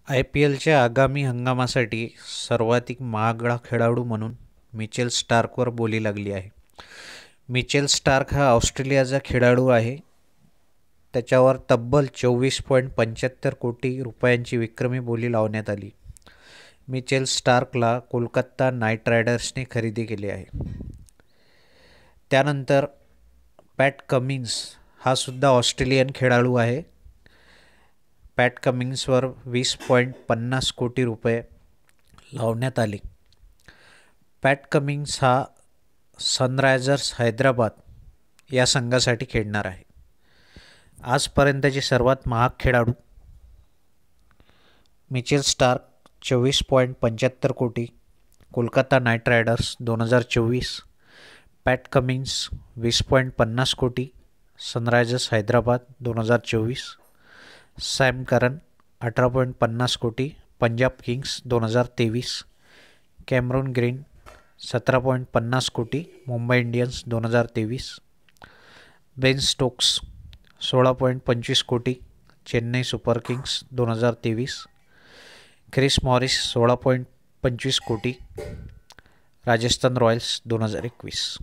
IPLच्या आगामी हंगामासाठी सर्वाधिक महागडा खेळाडू म्हणून मिचेल स्टार्कवर बोली लागली आहे. मिचेल स्टार्क हा ऑस्ट्रेलियाचा खेळाडू आहे. त्याच्यावर तब्बल 24.75 कोटी रुपयांची विक्रमी बोली लावण्यात आली. मिचेल स्टार्कला कोलकाता नाईट रायडर्सने खरेदी केले आहे. त्यानंतर पॅट कमिन्स हा सुद्धा ऑस्ट्रेलियन खेळाडू आहे. पॅट कमिन्सवर 20.50 कोटी रुपये लावण्यात आले. पॅट कमिन्स हा सनरायझर्स हैदराबाद या संघासाठी खेळणार आहे. आजपर्यंतचे सर्वात महाग खेळाडू मिचेल स्टार्क 24.75 कोटी, कोलकाता नाईट रायडर्स 2024, पॅट कमिन्स 20.50 कोटी, सनरायझर्स हैदराबाद 2024, सॅम करन 18.50 कोटी, पंजाब किंग्स 2023, कॅमरून ग्रीन 17.50 कोटी, मुंबई इंडियन्स 2023, बेन स्टोक्स 16.25 कोटी, Chennai super Kings 2023, Chris Morris 16.25 कोटी, राजस्थान रॉयल्स 2021.